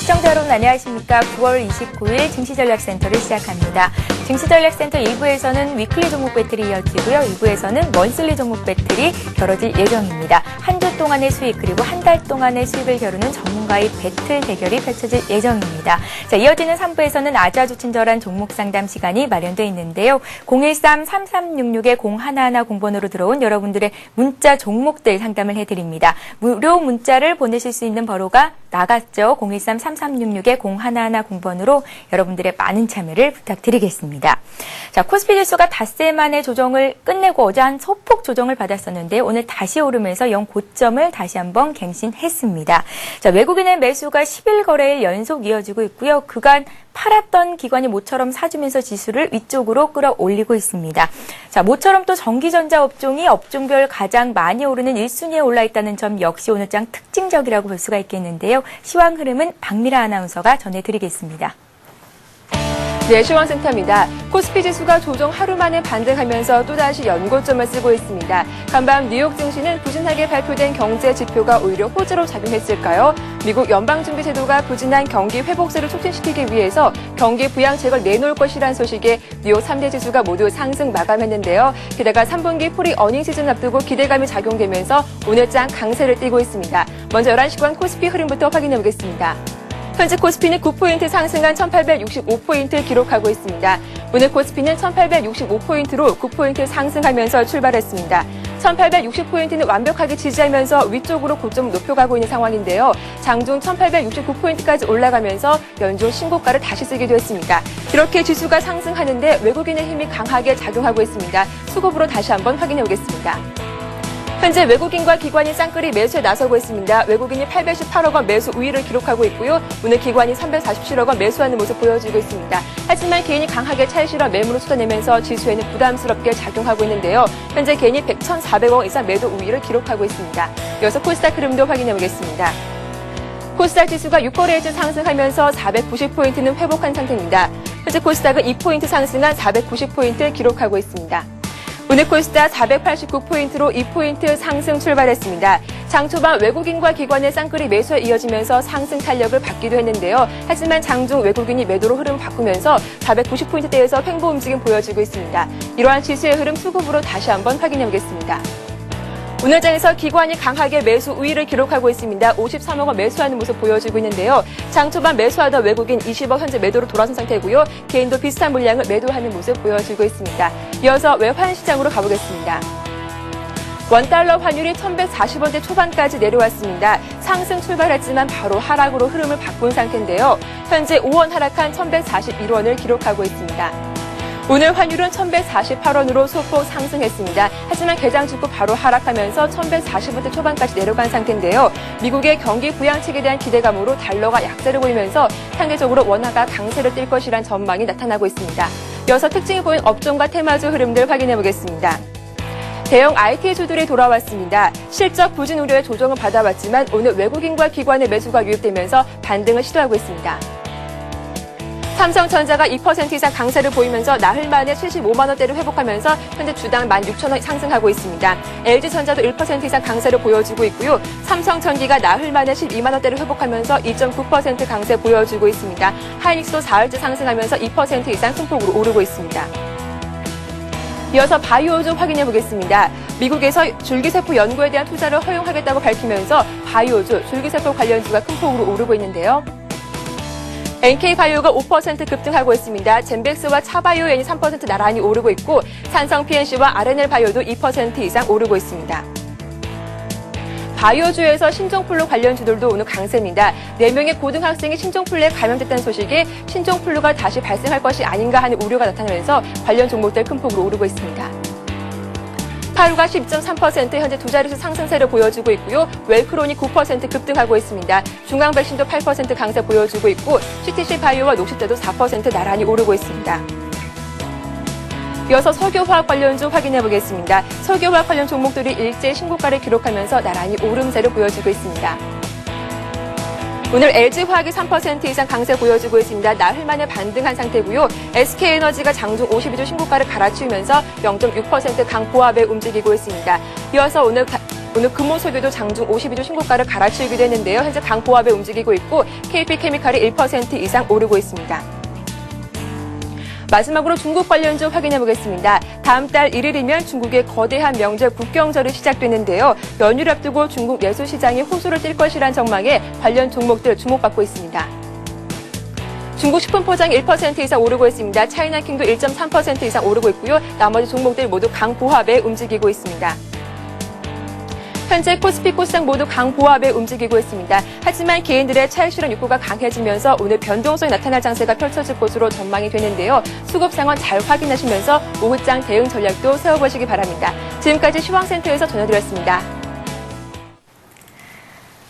시청자 여러분 안녕하십니까. 9월 29일 증시전략센터를 시작합니다. 증시전략센터 1부에서는 위클리 종목 배틀이 이어지고요. 2부에서는 먼슬리 종목 배틀이 겨뤄질 예정입니다. 한 주 동안의 수익 그리고 한 달 동안의 수익을 겨루는 전문가의 배틀 대결이 펼쳐질 예정입니다. 자, 이어지는 3부에서는 아주 친절한 종목 상담 시간이 마련되어 있는데요. 013-3366-0110번으로 들어온 여러분들의 문자 종목들 상담을 해드립니다. 무료 문자를 보내실 수 있는 번호가 나갔죠. 013-3366-0110번으로 여러분들의 많은 참여를 부탁드리겠습니다. 자, 코스피 지수가 닷새 만에 조정을 끝내고 어제 한 소폭 조정을 받았었는데 오늘 다시 오르면서 고점을 다시 한번 갱신했습니다. 자, 외국인의 매수가 10일 거래일 연속 이어지고 있고요. 그간 팔았던 기관이 모처럼 사주면서 지수를 위쪽으로 끌어올리고 있습니다. 자, 모처럼 또 전기전자 업종이 업종별 가장 많이 오르는 1순위에 올라 있다는 점 역시 오늘 장 특징적이라고 볼 수가 있겠는데요. 시황 흐름은 박미라 아나운서가 전해드리겠습니다. 네, 시황센터입니다. 코스피 지수가 조정 하루 만에 반등하면서 또다시 연고점을 쓰고 있습니다. 간밤 뉴욕 증시는 부진하게 발표된 경제 지표가 오히려 호재로 작용했을까요? 미국 연방준비제도가 부진한 경기 회복세를 촉진시키기 위해서 경기 부양책을 내놓을 것이란 소식에 뉴욕 3대 지수가 모두 상승 마감했는데요. 게다가 3분기 프리 어닝 시즌 앞두고 기대감이 작용되면서 오늘장 강세를 띠고 있습니다. 먼저 11시간 코스피 흐름부터 확인해 보겠습니다. 현재 코스피는 9포인트 상승한 1865포인트 기록하고 있습니다. 오늘 코스피는 1865포인트로 9포인트 상승하면서 출발했습니다. 1860포인트는 완벽하게 지지하면서 위쪽으로 고점을 높여가고 있는 상황인데요. 장중 1869포인트까지 올라가면서 연중 신고가를 다시 쓰기도 했습니다. 이렇게 지수가 상승하는데 외국인의 힘이 강하게 작용하고 있습니다. 수급으로 다시 한번 확인해 보겠습니다. 현재 외국인과 기관이 쌍끌이 매수에 나서고 있습니다. 외국인이 818억 원 매수 우위를 기록하고 있고요. 오늘 기관이 347억 원 매수하는 모습 보여주고 있습니다. 하지만 개인이 강하게 차익 실어 매물을 쏟아내면서 지수에는 부담스럽게 작용하고 있는데요. 현재 개인이 1,400억 이상 매도 우위를 기록하고 있습니다. 이어서 코스닥 흐름도 확인해 보겠습니다. 코스닥 지수가 6거래일째 상승하면서 490포인트는 회복한 상태입니다. 현재 코스닥은 2포인트 상승한 490포인트 기록하고 있습니다. 오늘 코스닥 489포인트로 2포인트 상승 출발했습니다. 장 초반 외국인과 기관의 쌍끌이 매수에 이어지면서 상승 탄력을 받기도 했는데요. 하지만 장중 외국인이 매도로 흐름 바꾸면서 490포인트대에서 횡보 움직임 보여지고 있습니다. 이러한 지수의 흐름 수급으로 다시 한번 확인해 보겠습니다. 오늘 장에서 기관이 강하게 매수 우위를 기록하고 있습니다. 53억 원 매수하는 모습 보여지고 있는데요. 장 초반 매수하던 외국인 20억 현재 매도로 돌아선 상태고요. 개인도 비슷한 물량을 매도하는 모습 보여지고 있습니다. 이어서 외환 시장으로 가보겠습니다. 원달러 환율이 1140원대 초반까지 내려왔습니다. 상승 출발했지만 바로 하락으로 흐름을 바꾼 상태인데요. 현재 5원 하락한 1141원을 기록하고 있습니다. 오늘 환율은 1148원으로 소폭 상승했습니다. 하지만 개장 직후 바로 하락하면서 1140원대 초반까지 내려간 상태인데요. 미국의 경기 부양책에 대한 기대감으로 달러가 약세를 보이면서 상대적으로 원화가 강세를 띨 것이란 전망이 나타나고 있습니다. 이어서 특징이 보인 업종과 테마주 흐름들 확인해 보겠습니다. 대형 IT주들이 돌아왔습니다. 실적 부진 우려의 조정을 받아왔지만 오늘 외국인과 기관의 매수가 유입되면서 반등을 시도하고 있습니다. 삼성전자가 2% 이상 강세를 보이면서 나흘 만에 75만 원대를 회복하면서 현재 주당 16,000원 상승하고 있습니다. LG전자도 1% 이상 강세를 보여주고 있고요. 삼성전기가 나흘 만에 12만 원대를 회복하면서 2.9% 강세 보여주고 있습니다. 하이닉스도 4일째 상승하면서 2% 이상 큰 폭으로 오르고 있습니다. 이어서 바이오주 확인해 보겠습니다. 미국에서 줄기세포 연구에 대한 투자를 허용하겠다고 밝히면서 바이오주, 줄기세포 관련주가 큰 폭으로 오르고 있는데요. NK바이오가 5% 급등하고 있습니다. 젠백스와 차바이오엔이 3% 나란히 오르고 있고 산성 PNC와 RNL바이오도 2% 이상 오르고 있습니다. 바이오주에서 신종플루 관련주들도 오늘 강세입니다. 4명의 고등학생이 신종플루에 감염됐다는 소식에 신종플루가 다시 발생할 것이 아닌가 하는 우려가 나타나면서 관련 종목들 큰 폭으로 오르고 있습니다. 파루가 10.3% 현재 두 자릿수 상승세를 보여주고 있고요. 웰크론이 9% 급등하고 있습니다. 중앙백신도 8% 강세 보여주고 있고 CTC 바이오와 녹십제도 4% 나란히 오르고 있습니다. 이어서 석유화학 관련주 확인해 보겠습니다. 석유화학 관련 종목들이 일제 신고가를 기록하면서 나란히 오름세를 보여주고 있습니다. 오늘 LG화학이 3% 이상 강세 보여주고 있습니다. 나흘 만에 반등한 상태고요. SK에너지가 장중 52주 신고가를 갈아치우면서 0.6% 강보합에 움직이고 있습니다. 이어서 오늘 금호석유도 장중 52주 신고가를 갈아치우기도 했는데요. 현재 강보합에 움직이고 있고 KP케미칼이 1% 이상 오르고 있습니다. 마지막으로 중국 관련주 확인해 보겠습니다. 다음 달 1일이면 중국의 거대한 명절 국경절이 시작되는데요. 연휴를 앞두고 중국 내수시장이 호수를 띨 것이란 전망에 관련 종목들 주목받고 있습니다. 중국 식품 포장 1% 이상 오르고 있습니다. 차이나킹도 1.3% 이상 오르고 있고요. 나머지 종목들 모두 강보합에 움직이고 있습니다. 현재 코스피, 코스닥 모두 강보합에 움직이고 있습니다. 하지만 개인들의 차익 실현 욕구가 강해지면서 오늘 변동성이 나타날 장세가 펼쳐질 것으로 전망이 되는데요. 수급 상황 잘 확인하시면서 오후장 대응 전략도 세워보시기 바랍니다. 지금까지 시황센터에서 전해드렸습니다.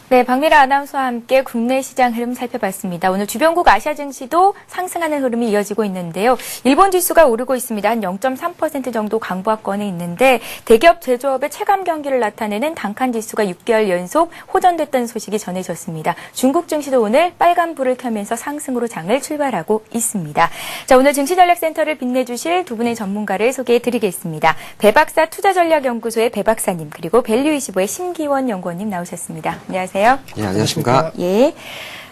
네, 박미라 아나운서와 함께 국내 시장 흐름 살펴봤습니다. 오늘 주변국 아시아 증시도 상승하는 흐름이 이어지고 있는데요. 일본 지수가 오르고 있습니다. 한 0.3% 정도 강보합권에 있는데 대기업 제조업의 체감 경기를 나타내는 단칸 지수가 6개월 연속 호전됐다는 소식이 전해졌습니다. 중국 증시도 오늘 빨간불을 켜면서 상승으로 장을 출발하고 있습니다. 자, 오늘 증시전략센터를 빛내주실 두 분의 전문가를 소개해드리겠습니다. 배박사 투자전략연구소의 배 박사님 그리고 밸류25의 심기원 연구원님 나오셨습니다. 안녕하세요. 예, 안녕하십니까. 예.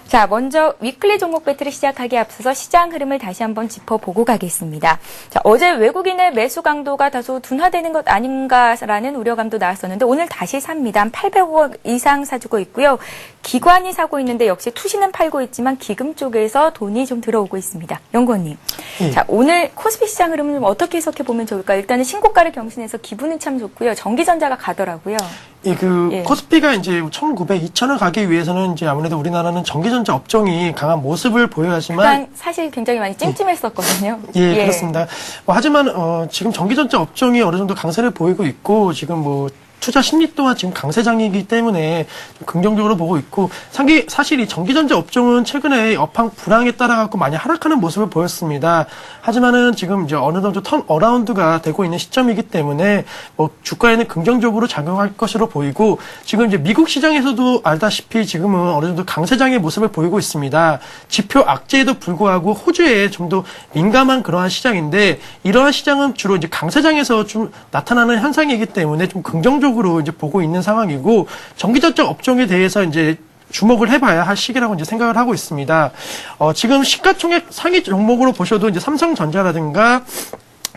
자, 먼저 위클리 종목 배틀을 시작하기에 앞서서 시장 흐름을 다시 한번 짚어보고 가겠습니다. 자, 어제 외국인의 매수 강도가 다소 둔화되는 것 아닌가라는 우려감도 나왔었는데 오늘 다시 삽니다. 한 800억 이상 사주고 있고요. 기관이 사고 있는데 역시 투시는 팔고 있지만 기금 쪽에서 돈이 좀 들어오고 있습니다. 연구원님. 예. 자, 오늘 코스피 시장 흐름을 좀 어떻게 해석해 보면 좋을까요? 일단은 신고가를 경신해서 기분은 참 좋고요. 전기전자가 가더라고요. 예, 코스피가 이제 1900, 2000을 가기 위해서는 이제 아무래도 우리나라는 전기전자 업종이 강한 모습을 보여야지만 사실 굉장히 많이 찜찜했었거든요. 예, 그렇습니다. 하지만 지금 전기전자 업종이 어느 정도 강세를 보이고 있고 지금 투자 심리 또한 지금 강세장이기 때문에 좀 긍정적으로 보고 있고 사실 이 전기전자 업종은 최근에 업황 불황에 따라 갖고 많이 하락하는 모습을 보였습니다. 하지만은 지금 이제 어느 정도 턴 어라운드가 되고 있는 시점이기 때문에 주가에는 긍정적으로 작용할 것으로 보이고 지금 이제 미국 시장에서도 알다시피 지금은 어느 정도 강세장의 모습을 보이고 있습니다. 지표 악재에도 불구하고 호주에 좀 더 민감한 그러한 시장인데 이러한 시장은 주로 이제 강세장에서 좀 나타나는 현상이기 때문에 좀 긍정적으로 이제 보고 있는 상황이고 전기전자 업종에 대해서 이제 주목을 해봐야 할 시기라고 이제 생각을 하고 있습니다. 지금 시가총액 상위 종목으로 보셔도 이제 삼성전자라든가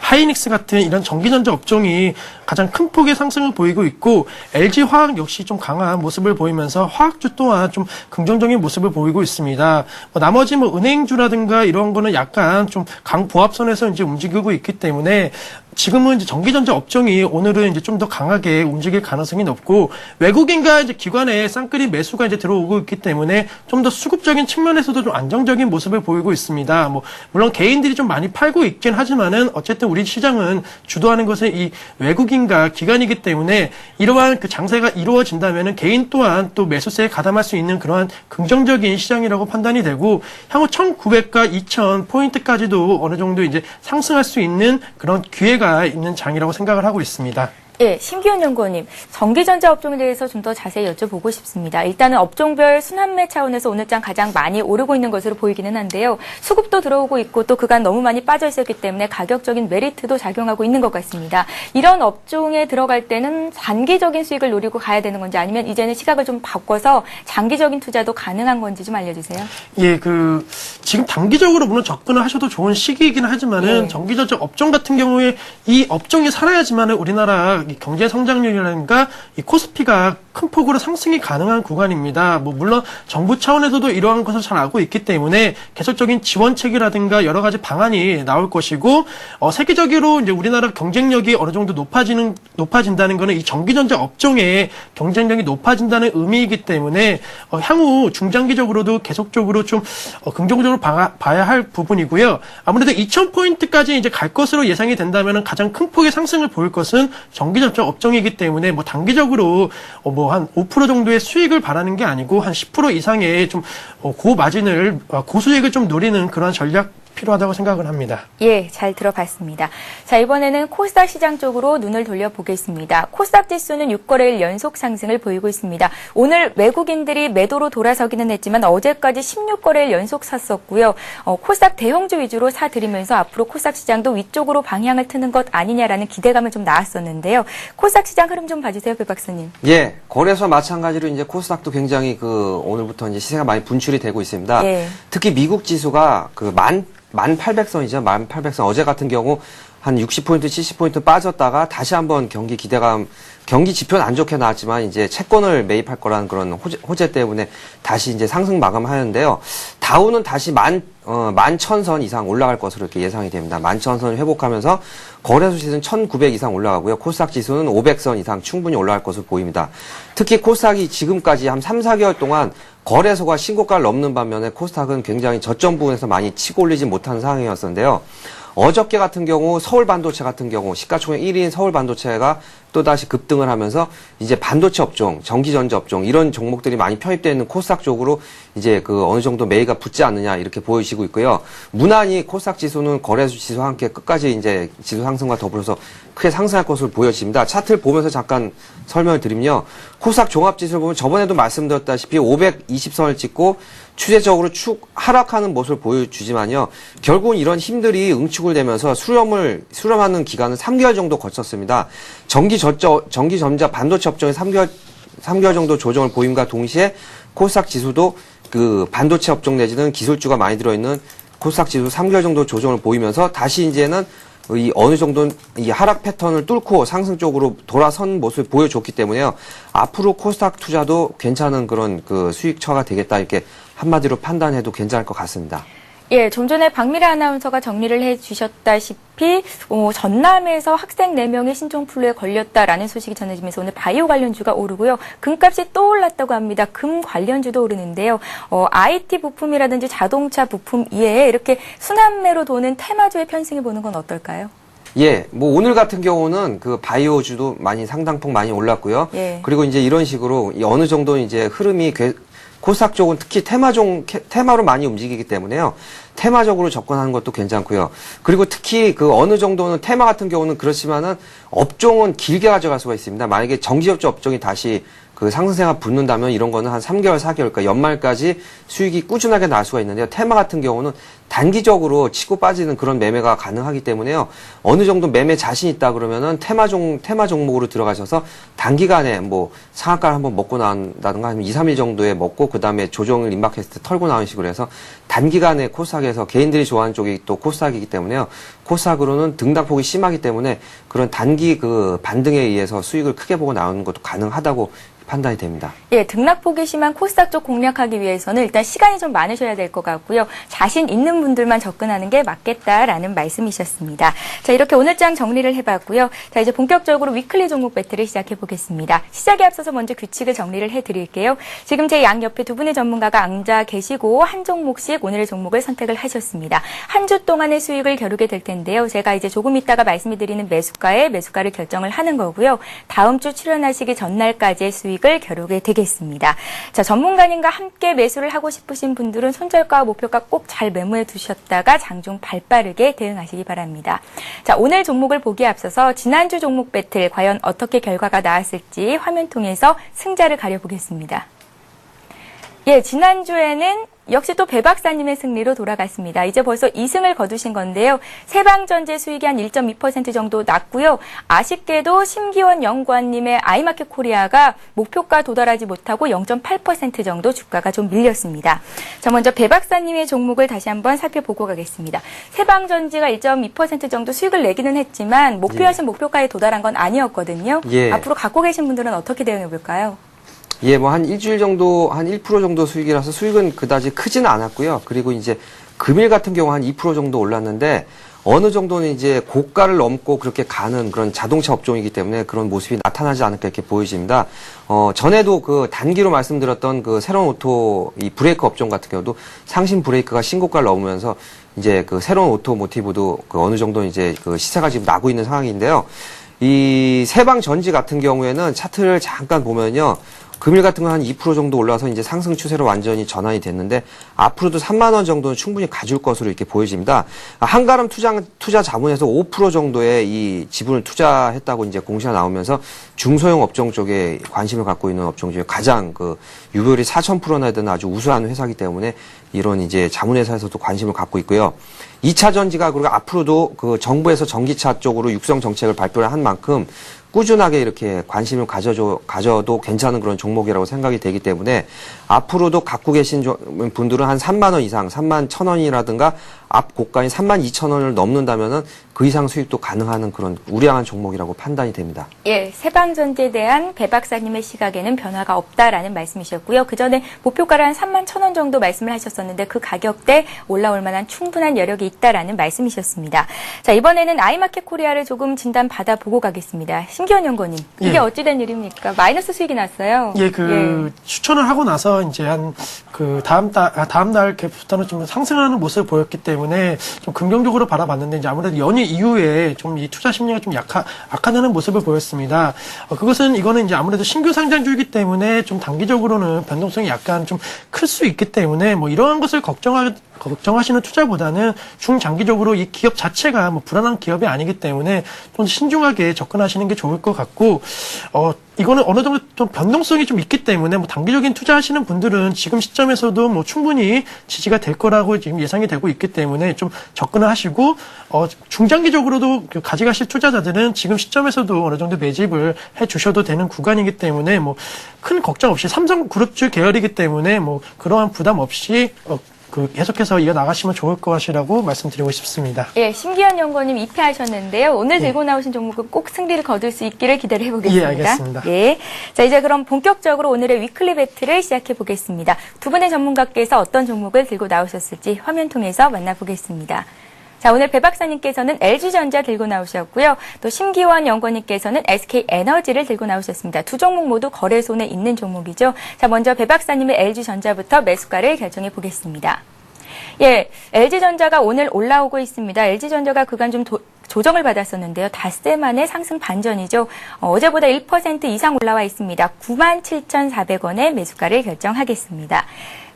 하이닉스 같은 이런 전기전자 업종이 가장 큰 폭의 상승을 보이고 있고 LG화학 역시 좀 강한 모습을 보이면서 화학주 또한 좀 긍정적인 모습을 보이고 있습니다. 나머지 은행주라든가 이런 거는 약간 좀 강보합선에서 이제 움직이고 있기 때문에 지금은 이제 전기전자 업종이 오늘은 이제 좀 더 강하게 움직일 가능성이 높고 외국인과 이제 기관의 쌍끌이 매수가 이제 들어오고 있기 때문에 좀 더 수급적인 측면에서도 좀 안정적인 모습을 보이고 있습니다. 물론 개인들이 좀 많이 팔고 있긴 하지만은 어쨌든 우리 시장은 주도하는 것은 이 외국인과 기관이기 때문에 이러한 그 장세가 이루어진다면은 개인 또한 또 매수세에 가담할 수 있는 그러한 긍정적인 시장이라고 판단이 되고 향후 1900과 2000 포인트까지도 어느 정도 이제 상승할 수 있는 그런 기회가 있는 장이라고 생각을 하고 있습니다. 예, 심기훈 연구원님, 전기전자 업종에 대해서 좀 더 자세히 여쭤보고 싶습니다. 일단은 업종별 순환매 차원에서 오늘장 가장 많이 오르고 있는 것으로 보이기는 한데요. 수급도 들어오고 있고 또 그간 너무 많이 빠져 있었기 때문에 가격적인 메리트도 작용하고 있는 것 같습니다. 이런 업종에 들어갈 때는 단기적인 수익을 노리고 가야 되는 건지 아니면 이제는 시각을 좀 바꿔서 장기적인 투자도 가능한 건지 좀 알려주세요. 예, 지금 단기적으로 물론 접근을 하셔도 좋은 시기이긴 하지만은 전기전자 업종 같은 경우에 이 업종이 살아야지만은 우리나라 이 경제 성장률이라든가 이 코스피가 큰 폭으로 상승이 가능한 구간입니다. 물론 정부 차원에서도 이러한 것을 잘 알고 있기 때문에 계속적인 지원책이라든가 여러 가지 방안이 나올 것이고 세계적으로 이제 우리나라 경쟁력이 어느 정도 높아진다는 것은 이 전기전자 업종의 경쟁력이 높아진다는 의미이기 때문에 향후 중장기적으로도 계속적으로 좀 긍정적으로 봐야 할 부분이고요. 아무래도 2000포인트까지 이제 갈 것으로 예상이 된다면 가장 큰 폭의 상승을 보일 것은 전기전자 업종이기 때문에 단기적으로 한 5% 정도의 수익을 바라는 게 아니고 한 10% 이상의 좀 고마진을 고수익을 좀 노리는 그런 전략 필요하다고 생각을 합니다. 예, 잘 들어봤습니다. 자, 이번에는 코스닥 시장 쪽으로 눈을 돌려보겠습니다. 코스닥 지수는 6거래일 연속 상승을 보이고 있습니다. 오늘 외국인들이 매도로 돌아서기는 했지만 어제까지 16거래일 연속 샀었고요. 코스닥 대형주 위주로 사들이면서 앞으로 코스닥 시장도 위쪽으로 방향을 트는 것 아니냐라는 기대감을 좀 낳았었는데요. 코스닥 시장 흐름 좀 봐주세요, 배 박사님. 예, 거래소와 마찬가지로 이제 코스닥도 굉장히 오늘부터 이제 시세가 많이 분출이 되고 있습니다. 예. 특히 미국 지수가 1800선이죠. 1800선. 어제 같은 경우 한 60포인트, 70포인트 빠졌다가 다시 한번 경기 지표는 안 좋게 나왔지만 이제 채권을 매입할 거라는 그런 호재 때문에 다시 이제 상승 마감하였는데요. 다우는 다시 11,000선 이상 올라갈 것으로 이렇게 예상이 됩니다. 11,000선 회복하면서 거래소 지수는 1,900 이상 올라가고요. 코스닥 지수는 500선 이상 충분히 올라갈 것으로 보입니다. 특히 코스닥이 지금까지 한 3, 4개월 동안 거래소가 신고가를 넘는 반면에 코스닥은 굉장히 저점 부분에서 많이 치고 올리지 못하는 상황이었었는데요. 어저께 같은 경우 서울 반도체 같은 경우 시가총액 1위인 서울 반도체가 또다시 급등을 하면서 이제 반도체 업종, 전기전자 업종 이런 종목들이 많이 편입되어 있는 코스닥 쪽으로 이제 어느 정도 매기가 붙지 않느냐 이렇게 보여지고 있고요. 무난히 코스닥 지수는 거래소 지수와 함께 끝까지 이제 지수 상승과 더불어서 크게 상승할 것으로 보여집니다. 차트를 보면서 잠깐 설명을 드리면요. 코스닥 종합지수를 보면 저번에도 말씀드렸다시피 520선을 찍고 추세적으로 축 하락하는 모습을 보여주지만요. 결국은 이런 힘들이 응축을 되면서 수렴하는 기간은 3개월 정도 거쳤습니다. 전기전자 반도체 업종의 3개월 정도 조정을 보임과 동시에 코스닥 지수도 반도체 업종 내지는 기술주가 많이 들어있는 코스닥 지수 3개월 정도 조정을 보이면서 다시 이제는 어느 정도는 이 하락 패턴을 뚫고 상승 쪽으로 돌아선 모습을 보여줬기 때문에요. 앞으로 코스닥 투자도 괜찮은 그런 수익처가 되겠다 이렇게 한마디로 판단해도 괜찮을 것 같습니다. 예, 좀 전에 박미래 아나운서가 정리를 해주셨다시피 전남에서 학생 4명이 신종플루에 걸렸다라는 소식이 전해지면서 오늘 바이오 관련주가 오르고요. 금값이 또 올랐다고 합니다. 금 관련주도 오르는데요. IT 부품이라든지 자동차 부품 이외에 이렇게 순환매로 도는 테마주의 편승해 보는 건 어떨까요? 예, 오늘 같은 경우는 바이오주도 상당폭 많이 올랐고요. 예. 그리고 이제 이런 식으로 어느 정도 이제 흐름이 코스닥 쪽은 특히 테마로 많이 움직이기 때문에요. 테마적으로 접근하는 것도 괜찮고요. 그리고 특히 어느 정도는 테마 같은 경우는 그렇지만은 업종은 길게 가져갈 수가 있습니다. 만약에 전기접주 업종이 다시 상승세가 붙는다면 이런 거는 한 3개월, 4개월, 그러니까 연말까지 수익이 꾸준하게 날 수가 있는데요. 테마 같은 경우는 단기적으로 치고 빠지는 그런 매매가 가능하기 때문에요. 어느 정도 매매 자신 있다 그러면은 테마 종목으로 들어가셔서 단기간에 상한가를 한번 먹고 나온다든가 아니면 2, 3일 정도에 먹고 그 다음에 조정을 임박했을 때 털고 나오는 식으로 해서 단기간에 코스닥에서 개인들이 좋아하는 쪽이 또 코스닥이기 때문에요. 코스닥으로는 등락폭이 심하기 때문에 그런 단기 반등에 의해서 수익을 크게 보고 나오는 것도 가능하다고 판단이 됩니다. 예, 등락폭이 심한 코스닥 쪽 공략하기 위해서는 일단 시간이 좀 많으셔야 될 것 같고요. 자신 있는 분들만 접근하는 게 맞겠다라는 말씀이셨습니다. 자, 이렇게 오늘 장 정리를 해봤고요. 자, 이제 본격적으로 위클리 종목 배틀을 시작해 보겠습니다. 시작에 앞서서 먼저 규칙을 정리를 해드릴게요. 지금 제 양옆에 두 분의 전문가가 앉아 계시고 한 종목씩 오늘의 종목을 선택을 하셨습니다. 한 주 동안의 수익을 겨루게 될 텐데요. 제가 이제 조금 있다가 말씀드리는 매수가를 결정을 하는 거고요. 다음 주 출연하시기 전날까지의 수익을 겨루게 되겠습니다. 자, 전문가님과 함께 매수를 하고 싶으신 분들은 손절가와 목표가 꼭 잘 메모해 두셨다가 장중 발빠르게 대응하시기 바랍니다. 자, 오늘 종목을 보기에 앞서서 지난주 종목 배틀 과연 어떻게 결과가 나왔을지 화면 통해서 승자를 가려보겠습니다. 예, 지난주에는 역시 또 배 박사님의 승리로 돌아갔습니다. 이제 벌써 2승을 거두신 건데요. 세방전제 수익이 한 1.2% 정도 났고요. 아쉽게도 심기원 연구원님의 아이마켓 코리아가 목표가 도달하지 못하고 0.8% 정도 주가가 좀 밀렸습니다. 자, 먼저 배 박사님의 종목을 다시 한번 살펴보고 가겠습니다. 세방전지가 1.2% 정도 수익을 내기는 했지만 목표하신 목표가에 도달한 건 아니었거든요. 예. 앞으로 갖고 계신 분들은 어떻게 대응해 볼까요? 예, 한 일주일 정도, 한 1% 정도 수익이라서 수익은 그다지 크지는 않았고요. 그리고 이제 금일 같은 경우 한 2% 정도 올랐는데 어느 정도는 이제 고가를 넘고 그렇게 가는 그런 자동차 업종이기 때문에 그런 모습이 나타나지 않을까 이렇게 보여집니다. 전에도 단기로 말씀드렸던 새로운 오토 이 브레이크 업종 같은 경우도 상신 브레이크가 신고가를 넘으면서 이제 새로운 오토모티브도 어느 정도 이제 시세가 지금 나고 있는 상황인데요. 이 세방전지 같은 경우에는 차트를 잠깐 보면요. 금일 같은 건 한 2% 정도 올라서 이제 상승 추세로 완전히 전환이 됐는데 앞으로도 3만 원 정도는 충분히 가줄 것으로 이렇게 보여집니다. 한가람 투자 자문에서 5% 정도의 이 지분을 투자했다고 이제 공시가 나오면서 중소형 업종 쪽에 관심을 갖고 있는 업종 중에 가장 그 유효율이 4,000%나 되는 아주 우수한 회사이기 때문에 이런 이제 자문회사에서도 관심을 갖고 있고요. 2차 전지가 그리고 앞으로도 그 정부에서 전기차 쪽으로 육성 정책을 발표를 한 만큼 꾸준하게 이렇게 관심을 가져도 괜찮은 그런 종목이라고 생각이 되기 때문에 앞으로도 갖고 계신 분들은 한 3만 원 이상, 3만 1,000원이라든가 앞 고가인 3만 2천 원을 넘는다면은 그 이상 수익도 가능한 그런 우량한 종목이라고 판단이 됩니다. 예, 세방전지에 대한 배 박사님의 시각에는 변화가 없다라는 말씀이셨고요. 그 전에 목표가를 한 3만 1,000원 정도 말씀을 하셨었는데 그 가격대 올라올 만한 충분한 여력이 있다라는 말씀이셨습니다. 자, 이번에는 아이마켓 코리아를 조금 진단 받아보고 가겠습니다. 심기현 연구원님, 이게 예. 어찌된 일입니까? 마이너스 수익이 났어요. 예, 추천을 하고 나서 이제 한 그 다음 날부터는 좀 상승하는 모습을 보였기 때문에 좀 긍정적으로 바라봤는데 이제 아무래도 연휴 이후에 좀 이 투자 심리가 좀 악화되는 모습을 보였습니다. 이거는 이제 아무래도 신규 상장주이기 때문에 좀 단기적으로는 변동성이 약간 좀 클 수 있기 때문에 뭐 이러한 것을 걱정하시는 투자보다는 중장기적으로 이 기업 자체가 뭐 불안한 기업이 아니기 때문에 좀 신중하게 접근하시는 게 좋을 것 같고, 이거는 어느 정도 좀 변동성이 좀 있기 때문에 뭐 단기적인 투자하시는 분들은 지금 시점에서도 뭐 충분히 지지가 될 거라고 지금 예상이 되고 있기 때문에 좀 접근을 하시고, 중장기적으로도 가져가실 투자자들은 지금 시점에서도 어느 정도 매집을 해 주셔도 되는 구간이기 때문에 뭐 큰 걱정 없이 삼성그룹주 계열이기 때문에 뭐 그러한 부담 없이 계속해서 이어나가시면 좋을 것이라고 말씀드리고 싶습니다. 예, 심기현 연구원님 입회하셨는데요. 오늘 들고 나오신 종목은 꼭 승리를 거둘 수 있기를 기대를 해보겠습니다. 예, 알겠습니다. 예. 자, 이제 그럼 본격적으로 오늘의 위클리 배틀을 시작해 보겠습니다. 두 분의 전문가께서 어떤 종목을 들고 나오셨을지 화면 통해서 만나보겠습니다. 자, 오늘 배 박사님께서는 LG전자 들고 나오셨고요. 또 심기원 연구원님께서는 SK에너지를 들고 나오셨습니다. 두 종목 모두 거래손에 있는 종목이죠. 자, 먼저 배 박사님의 LG전자부터 매수가를 결정해 보겠습니다. 예, LG전자가 오늘 올라오고 있습니다. LG전자가 그간 좀 조정을 받았었는데요. 닷새 만에 상승 반전이죠. 어제보다 1% 이상 올라와 있습니다. 97,400원에 매수가를 결정하겠습니다.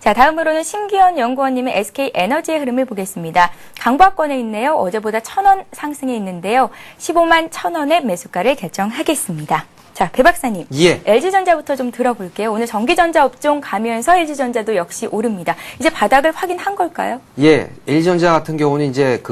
자, 다음으로는 심기현 연구원님의 SK에너지의 흐름을 보겠습니다. 강보합권에 있네요. 어제보다 1,000원 상승해 있는데요. 15만 1,000원에 매수가를 결정하겠습니다. 자, 배 박사님. 예. LG전자부터 좀 들어볼게요. 오늘 전기전자 업종 가면서 LG전자도 역시 오릅니다. 이제 바닥을 확인한 걸까요? 예, LG전자 같은 경우는 이제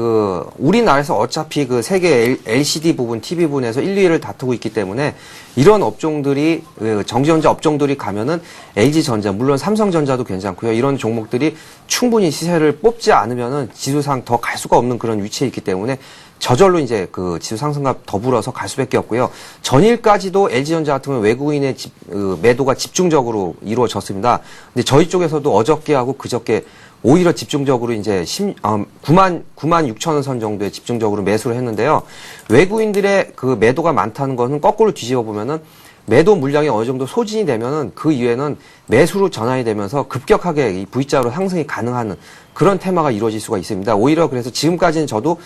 우리나라에서 어차피 그 세계 LCD 부분, TV 부분에서 1, 2위를 다투고 있기 때문에 이런 업종들이, 전기전자 업종들이 가면은 LG전자, 물론 삼성전자도 괜찮고요. 이런 종목들이 충분히 시세를 뽑지 않으면은 지수상 더 갈 수가 없는 그런 위치에 있기 때문에 저절로 이제 그 지수 상승과 더불어서 갈 수밖에 없고요. 전일까지도 LG전자 같은 경우는 외국인의 매도가 집중적으로 이루어졌습니다. 근데 저희 쪽에서도 어저께하고 그저께 오히려 집중적으로 이제 9만 6천 원 선 정도에 집중적으로 매수를 했는데요. 외국인들의 그 매도가 많다는 것은 거꾸로 뒤집어 보면은 매도 물량이 어느 정도 소진이 되면은 그 이후에는 매수로 전환이 되면서 급격하게 이 V자로 상승이 가능한 그런 테마가 이루어질 수가 있습니다. 오히려 그래서 지금까지는 저도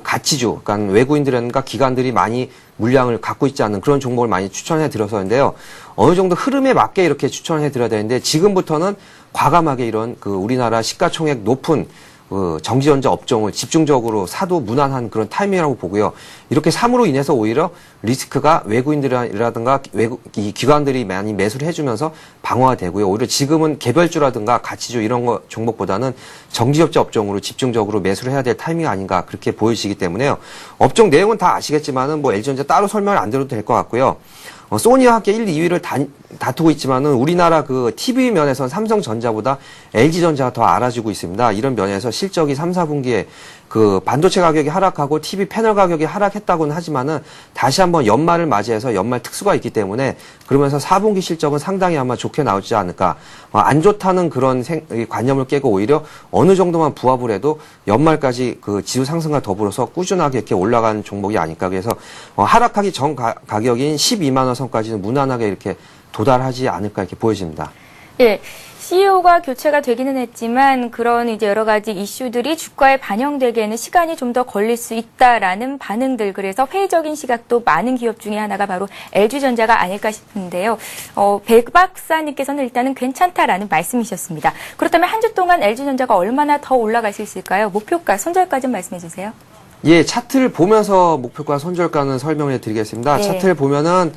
가치주, 그러니까 외국인들이라든가 기관들이 많이 물량을 갖고 있지 않는 그런 종목을 많이 추천해 드렸었는데요. 어느 정도 흐름에 맞게 이렇게 추천해 드려야 되는데 지금부터는 과감하게 이런 우리나라 시가총액 높은 전기전자 업종을 집중적으로 사도 무난한 그런 타이밍이라고 보고요. 이렇게 삼으로 인해서 오히려 리스크가 외국인들이라든가 이 기관들이 많이 매수를 해주면서 방어가 되고요. 오히려 지금은 개별주라든가 가치주 이런 거 종목보다는 전기전자 업종으로 집중적으로 매수를 해야 될 타이밍이 아닌가 그렇게 보여지기 때문에요. 업종 내용은 다 아시겠지만은 뭐 LG전자 따로 설명을 안 드려도 될 것 같고요. 소니와 함께 1, 2위를 다투고 있지만은 우리나라 그 TV 면에서는 삼성전자보다 LG전자가 더 알아지고 있습니다. 이런 면에서 실적이 3, 4분기에 그 반도체 가격이 하락하고 TV 패널 가격이 하락했다고는 하지만은 다시 한번 연말을 맞이해서 연말 특수가 있기 때문에 그러면서 4분기 실적은 상당히 아마 좋게 나오지 않을까. 안 좋다는 그런 관념을 깨고 오히려 어느 정도만 부합을 해도 연말까지 그 지수 상승과 더불어서 꾸준하게 이렇게 올라가는 종목이 아닐까. 그래서 하락하기 전 가격인 12만 원 선까지는 무난하게 이렇게 도달하지 않을까 이렇게 보여집니다. 예. CEO가 교체가 되기는 했지만 그런 이제 여러 가지 이슈들이 주가에 반영되기에는 시간이 좀 더 걸릴 수 있다라는 반응들, 그래서 회의적인 시각도 많은 기업 중에 하나가 바로 LG전자가 아닐까 싶은데요. 배 박사님께서는 일단은 괜찮다라는 말씀이셨습니다. 그렇다면 한 주 동안 LG전자가 얼마나 더 올라갈 수 있을까요? 목표가, 손절가 좀 말씀해 주세요. 예, 차트를 보면서 목표가 손절가는 설명해 드리겠습니다. 예. 차트를 보면은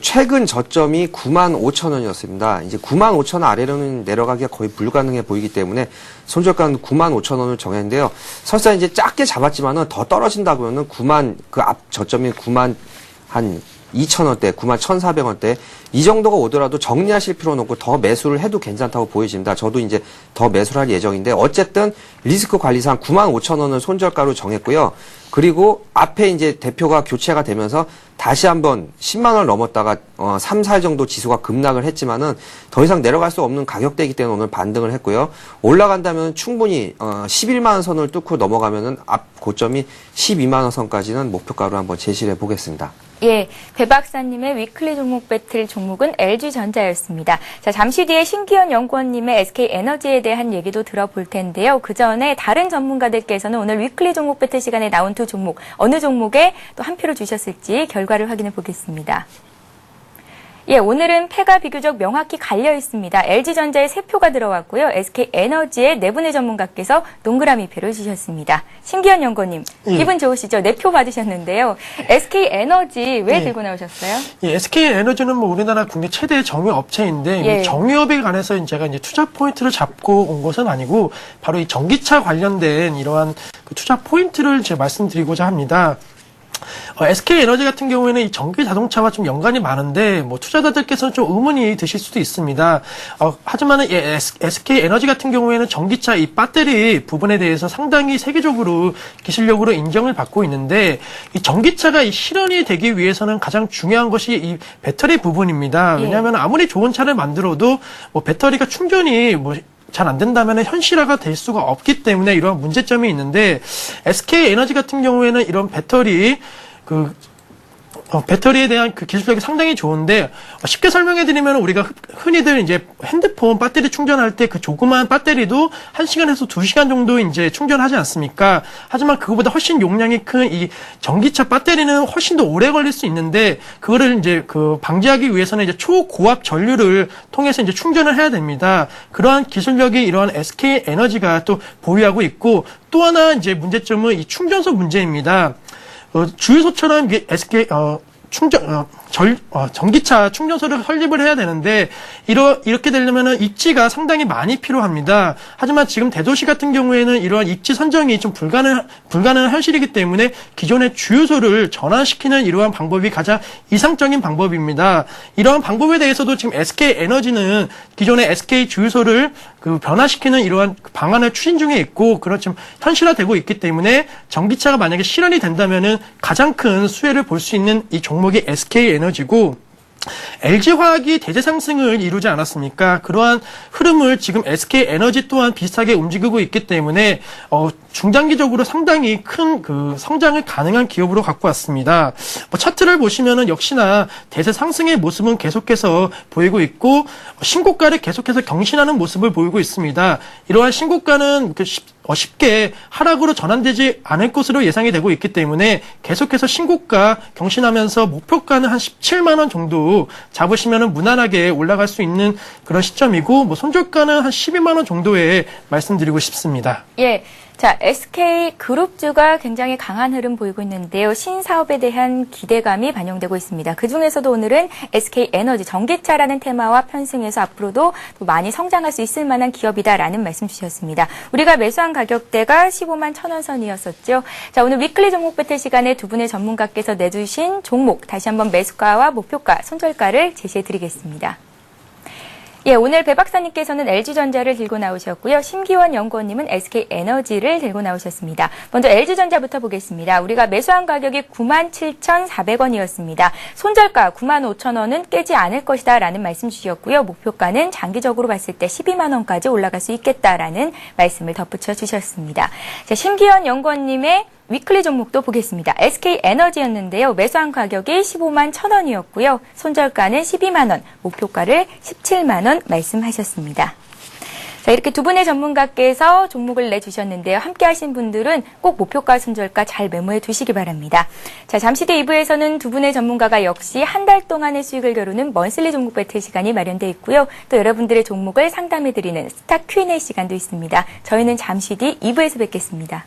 최근 저점이 95,000원이었습니다. 이제 95,000원 아래로는 내려가기가 거의 불가능해 보이기 때문에 손절가는 95,000원을 정했는데요. 설사 이제 작게 잡았지만은 더 떨어진다고 하면은 그 앞 저점이 92,000원대, 91,400원대 이 정도가 오더라도 정리하실 필요는 없고 더 매수를 해도 괜찮다고 보여집니다. 저도 이제 더 매수를 할 예정인데 어쨌든 리스크 관리상 95,000원을 손절가로 정했고요. 그리고 앞에 이제 대표가 교체가 되면서 다시 한번 10만 원을 넘었다가 3, 4일 정도 지수가 급락을 했지만은 더 이상 내려갈 수 없는 가격대이기 때문에 오늘 반등을 했고요. 올라간다면 충분히 11만 원 선을 뚫고 넘어가면은 앞 고점이 12만 원 선까지는 목표가로 한번 제시를 해보겠습니다. 예, 배 박사님의 위클리 종목 배틀 종목은 LG전자였습니다. 자, 잠시 뒤에 신기현 연구원님의 SK에너지에 대한 얘기도 들어볼 텐데요. 그 전에 다른 전문가들께서는 오늘 위클리 종목 배틀 시간에 나온 두 종목, 어느 종목에 또 한 표를 주셨을지 결과를 확인해 보겠습니다. 예, 오늘은 패가 비교적 명확히 갈려 있습니다. LG전자에 3표가 들어왔고요. SK에너지에 4분의 전문가께서 동그라미 표를 주셨습니다. 신기현 연구원님, 예. 기분 좋으시죠? 4표 받으셨는데요. SK에너지 왜 예. 들고 나오셨어요? 예, SK에너지는 뭐 우리나라 국내 최대 정유 업체인데 예. 이 정유업에 관해서 제가 이제 투자 포인트를 잡고 온 것은 아니고 바로 이 전기차 관련된 이러한 그 투자 포인트를 제가 말씀드리고자 합니다. SK에너지 같은 경우에는 이 전기 자동차와 좀 연관이 많은데 뭐 투자자들께서는 좀 의문이 드실 수도 있습니다. 하지만은 SK에너지 같은 경우에는 전기차 이 배터리 부분에 대해서 상당히 세계적으로 기술력으로 인정을 받고 있는데 이 전기차가 이 실현이 되기 위해서는 가장 중요한 것이 이 배터리 부분입니다. 왜냐하면 아무리 좋은 차를 만들어도 뭐 배터리가 충전이 잘 안 된다면 현실화가 될 수가 없기 때문에 이러한 문제점이 있는데 SK에너지 같은 경우에는 이런 배터리에 대한 그 기술력이 상당히 좋은데 쉽게 설명해 드리면 우리가 흔히들 이제 핸드폰 배터리 충전할 때 그 조그마한 배터리도 1시간에서 2시간 정도 이제 충전하지 않습니까? 하지만 그거보다 훨씬 용량이 큰 이 전기차 배터리는 훨씬 더 오래 걸릴 수 있는데 그거를 이제 방지하기 위해서는 이제 초고압 전류를 통해서 이제 충전을 해야 됩니다. 그러한 기술력이 이러한 SK에너지가 또 보유하고 있고 또 하나 이제 문제점은 이 충전소 문제입니다. 주유소처럼 전기차 충전소를 설립을 해야 되는데 이렇게 되려면은 입지가 상당히 많이 필요합니다. 하지만 지금 대도시 같은 경우에는 이러한 입지 선정이 좀 불가능한 현실이기 때문에 기존의 주유소를 전환시키는 이러한 방법이 가장 이상적인 방법입니다. 이러한 방법에 대해서도 지금 SK에너지는 기존의 SK 주유소를 변화시키는 이러한 방안을 추진 중에 있고 그런 지금 현실화되고 있기 때문에 전기차가 만약에 실현이 된다면은 가장 큰 수혜를 볼 수 있는 이 종목이 SK에너지고 LG화학이 대세 상승을 이루지 않았습니까? 그러한 흐름을 지금 SK에너지 또한 비슷하게 움직이고 있기 때문에 중장기적으로 상당히 큰 성장을 가능한 기업으로 갖고 왔습니다. 차트를 보시면은 역시나 대세 상승의 모습은 계속해서 보이고 있고 신고가를 계속해서 경신하는 모습을 보이고 있습니다. 이러한 신고가는 쉽게 하락으로 전환되지 않을 것으로 예상이 되고 있기 때문에 계속해서 신고가 경신하면서 목표가는 한 17만 원 정도 잡으시면은 무난하게 올라갈 수 있는 그런 시점이고 손절가는 한 12만 원 정도에 말씀드리고 싶습니다. 예. 자, SK그룹주가 굉장히 강한 흐름 보이고 있는데요. 신사업에 대한 기대감이 반영되고 있습니다. 그중에서도 오늘은 SK에너지 전기차라는 테마와 편승해서 앞으로도 또 많이 성장할 수 있을 만한 기업이다라는 말씀 주셨습니다. 우리가 매수한 가격대가 15만 1,000원 선이었었죠. 자, 오늘 위클리 종목 배틀 시간에 두 분의 전문가께서 내주신 종목 다시 한번 매수가와 목표가, 손절가를 제시해 드리겠습니다. 예, 오늘 배 박사님께서는 LG전자를 들고 나오셨고요. 심기원 연구원님은 SK에너지를 들고 나오셨습니다. 먼저 LG전자부터 보겠습니다. 우리가 매수한 가격이 97,400원이었습니다. 손절가 95,000원은 깨지 않을 것이다 라는 말씀 주셨고요. 목표가는 장기적으로 봤을 때 12만 원까지 올라갈 수 있겠다라는 말씀을 덧붙여 주셨습니다. 자, 심기원 연구원님의 위클리 종목도 보겠습니다. SK에너지였는데요. 매수한 가격이 15만 1,000원이었고요. 손절가는 12만 원, 목표가를 17만 원 말씀하셨습니다. 자, 이렇게 두 분의 전문가께서 종목을 내주셨는데요. 함께 하신 분들은 꼭 목표가, 손절가 잘 메모해 두시기 바랍니다. 자, 잠시 뒤 2부에서는 두 분의 전문가가 역시 한 달 동안의 수익을 겨루는 먼슬리 종목 배틀 시간이 마련되어 있고요. 또 여러분들의 종목을 상담해 드리는 스타 Q&A 시간도 있습니다. 저희는 잠시 뒤 2부에서 뵙겠습니다.